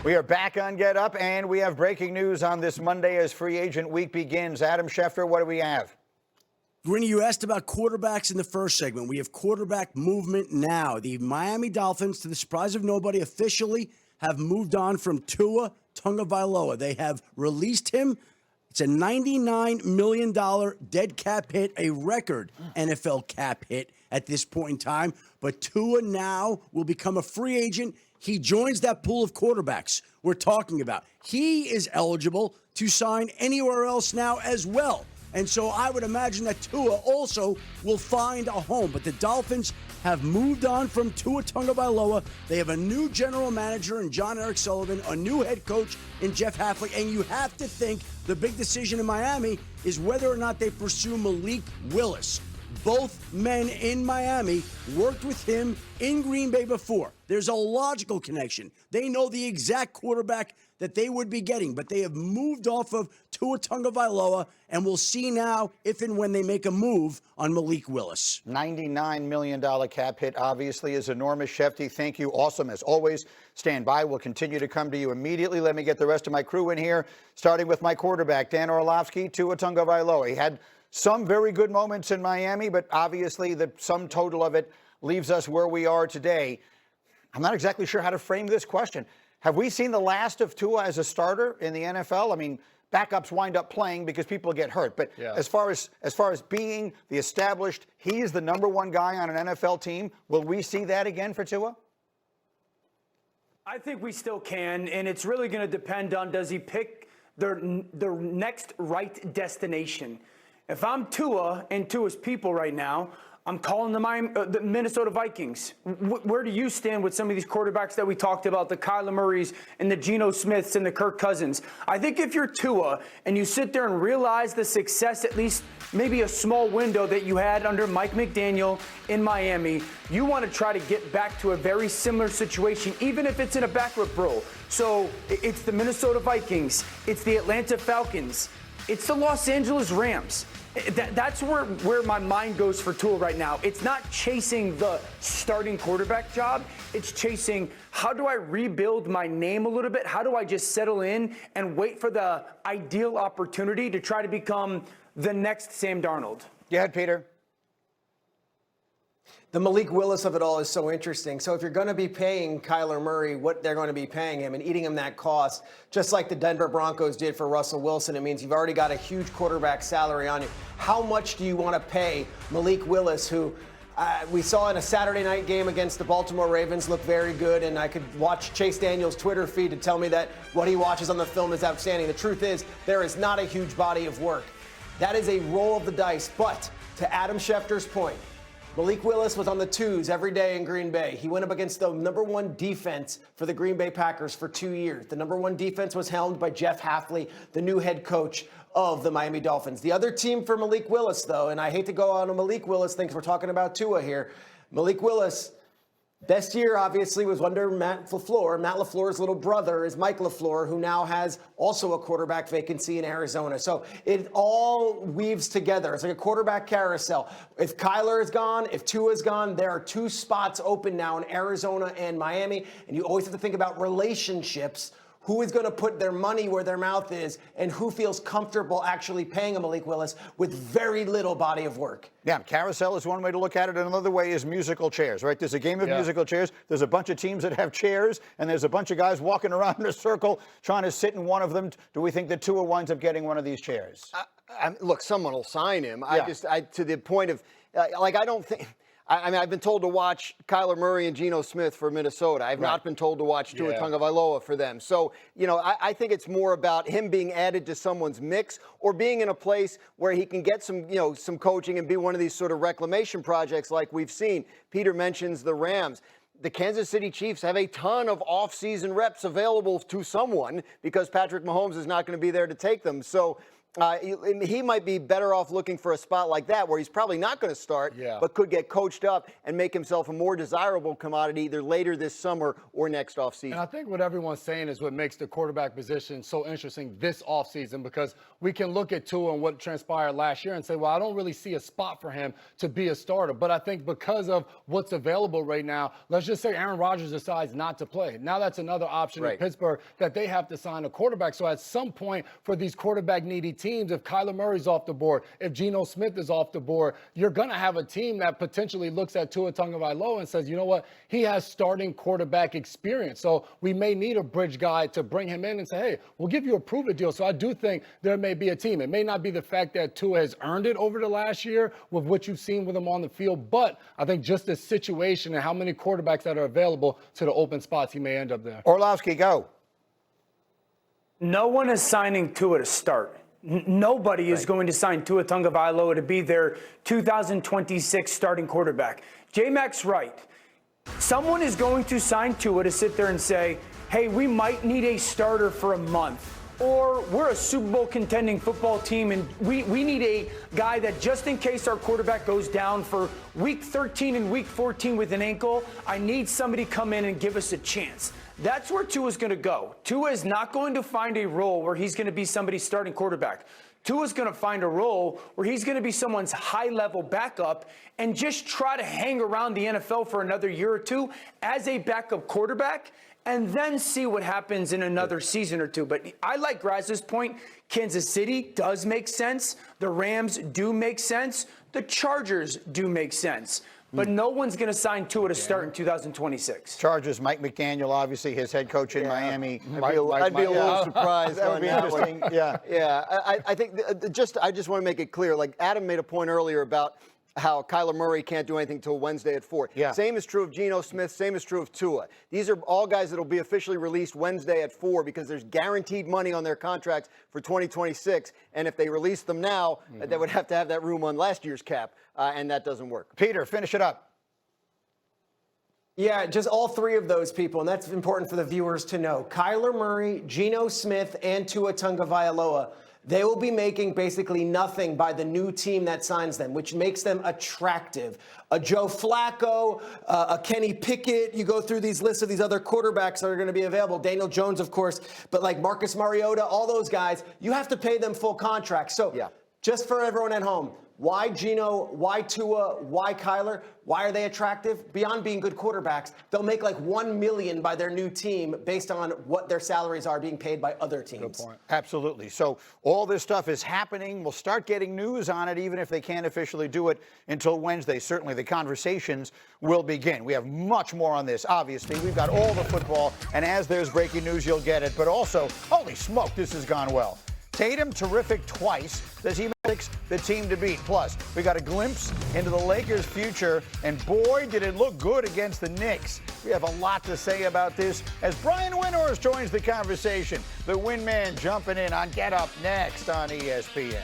We are back on Get Up, and we have breaking news on this Monday as free agent week begins. Adam Schefter, what do we have? Grinny, you asked about quarterbacks in the first segment. We have quarterback movement now. The Miami Dolphins, to the surprise of nobody, officially have moved on from Tua Tagovailoa. They have released him. It's a $99 million dead cap hit, a record NFL cap hit at this point in time. But Tua now will become a free agent. He joins that pool of quarterbacks we're talking about. He is eligible to sign anywhere else now as well. And so I would imagine that Tua also will find a home. But the Dolphins have moved on from Tua Tagovailoa. They have a new general manager in John Eric Sullivan, a new head coach in Jeff Hafley. And you have to think the big decision in Miami is whether or not they pursue Malik Willis. Both men in Miami worked with him in Green Bay before. There's a logical connection. They know the exact quarterback that they would be getting, but they have moved off of Tua Tagovailoa, and we'll see now if and when they make a move on Malik Willis. $99 million cap hit obviously is enormous. Shefty, thank you. Awesome as always. Stand by. We'll continue to come to you immediately. Let me get the rest of my crew in here, starting with my quarterback, Dan Orlovsky. Tua Tagovailoa. He had some very good moments in Miami, but obviously the sum total of it leaves us where we are today. I'm not exactly sure how to frame this question. Have we seen the last of Tua as a starter in the NFL? I mean, backups wind up playing because people get hurt. But as far as being the established, he's the number one guy on an NFL team, will we see that again for Tua? I think we still can, and it's really going to depend on, does he pick the next right destination? If I'm Tua and Tua's people right now, I'm calling the Minnesota Vikings. Where do you stand with some of these quarterbacks that we talked about, the Kyler Murrays and the Geno Smiths and the Kirk Cousins? I think if you're Tua and you sit there and realize the success, at least maybe a small window that you had under Mike McDaniel in Miami, you want to try to get back to a very similar situation, even if it's in a backup role. So it's the Minnesota Vikings, it's the Atlanta Falcons, it's the Los Angeles Rams. That's where my mind goes for Tua right now. It's not chasing the starting quarterback job. It's chasing, how do I rebuild my name a little bit? How do I just settle in and wait for the ideal opportunity to try to become the next Sam Darnold? Go ahead, Peter. The Malik Willis of it all is so interesting. So if you're going to be paying Kyler Murray what they're going to be paying him and eating him that cost, just like the Denver Broncos did for Russell Wilson, it means you've already got a huge quarterback salary on you. How much do you want to pay Malik Willis, who we saw in a Saturday night game against the Baltimore Ravens look very good, and I could watch Chase Daniel's Twitter feed to tell me that what he watches on the film is outstanding. The truth is, there is not a huge body of work. That is a roll of the dice. But to Adam Schefter's point, Malik Willis was on the twos every day in Green Bay. He went up against the number one defense for the Green Bay Packers for 2 years. The number one defense was helmed by Jeff Hafley, the new head coach of the Miami Dolphins. The other team for Malik Willis, though, and I hate to go on a Malik Willis thing because we're talking about Tua here. Malik Willis, best year, obviously, was under Matt LaFleur. Matt LaFleur's little brother is Mike LaFleur, who now has also a quarterback vacancy in Arizona. So it all weaves together. It's like a quarterback carousel. If Kyler is gone, if Tua is gone, there are two spots open now in Arizona and Miami. And you always have to think about relationships. Who is going to put their money where their mouth is, and who feels comfortable actually paying a Malik Willis with very little body of work? Yeah, carousel is one way to look at it. Another way is musical chairs, right? There's a game of musical chairs. There's a bunch of teams that have chairs, and there's a bunch of guys walking around in a circle trying to sit in one of them. Do we think that Tua winds up getting one of these chairs? Look, someone will sign him. To the point of, I don't think. I mean, I've been told to watch Kyler Murray and Geno Smith for Minnesota. I've not been told to watch Tua Tagovailoa for them. So, I think it's more about him being added to someone's mix or being in a place where he can get some, some coaching and be one of these sort of reclamation projects like we've seen. Peter mentions the Rams. The Kansas City Chiefs have a ton of off-season reps available to someone because Patrick Mahomes is not going to be there to take them. So, he might be better off looking for a spot like that where he's probably not going to start, but could get coached up and make himself a more desirable commodity either later this summer or next offseason. And I think what everyone's saying is what makes the quarterback position so interesting this offseason, because we can look at Tua and what transpired last year and say, well, I don't really see a spot for him to be a starter. But I think because of what's available right now, let's just say Aaron Rodgers decides not to play. Now that's another option in Pittsburgh that they have to sign a quarterback. So at some point for these quarterback-needy teams, if Kyler Murray's off the board, if Geno Smith is off the board, you're going to have a team that potentially looks at Tua Tagovailoa and says, you know what, he has starting quarterback experience. So we may need a bridge guy to bring him in and say, hey, we'll give you a prove-it deal. So I do think there may be a team. It may not be the fact that Tua has earned it over the last year with what you've seen with him on the field, but I think just the situation and how many quarterbacks that are available to the open spots, he may end up there. Orlovsky, go. No one is signing Tua to start. Nobody is going to sign Tua Tagovailoa to be their 2026 starting quarterback. J-Mac's right. Someone is going to sign Tua to sit there and say, hey, we might need a starter for a month. Or we're a Super Bowl contending football team and we need a guy that just in case our quarterback goes down for week 13 and week 14 with an ankle, I need somebody to come in and give us a chance. That's where Tua's going to go. Tua is not going to find a role where he's going to be somebody's starting quarterback. Tua's going to find a role where he's going to be someone's high-level backup and just try to hang around the NFL for another year or two as a backup quarterback and then see what happens in another season or two. But I like Graz's point. Kansas City does make sense. The Rams do make sense. The Chargers do make sense. But no one's going to sign Tua to start in 2026. Chargers, Mike McDaniel, obviously his head coach in Miami. I'd be a little surprised. That would be interesting. Yeah. I think I just want to make it clear. Like Adam made a point earlier about how Kyler Murray can't do anything until Wednesday at 4. Yeah. Same is true of Geno Smith. Same is true of Tua. These are all guys that will be officially released Wednesday at 4 because there's guaranteed money on their contracts for 2026. And if they release them now, they would have to have that room on last year's cap, and that doesn't work. Peter, finish it up. Yeah, just all three of those people, and that's important for the viewers to know. Kyler Murray, Geno Smith, and Tua Tagovailoa. They will be making basically nothing by the new team that signs them, which makes them attractive. A Joe Flacco, a Kenny Pickett. You go through these lists of these other quarterbacks that are going to be available. Daniel Jones, of course, but like Marcus Mariota, all those guys, you have to pay them full contracts. So just for everyone at home, why Geno, why Tua, why Kyler? Why are they attractive? Beyond being good quarterbacks, they'll make like $1 million by their new team based on what their salaries are being paid by other teams. Good point. Absolutely. So all this stuff is happening. We'll start getting news on it, even if they can't officially do it until Wednesday. Certainly the conversations will begin. We have much more on this. Obviously, we've got all the football, and as there's breaking news, you'll get it. But also, holy smoke, this has gone well. Tatum terrific twice. Does he make the team to beat? Plus, we got a glimpse into the Lakers' future, and boy, did it look good against the Knicks. We have a lot to say about this as Brian Windhorst joins the conversation. The Win Man jumping in on Get Up next on ESPN.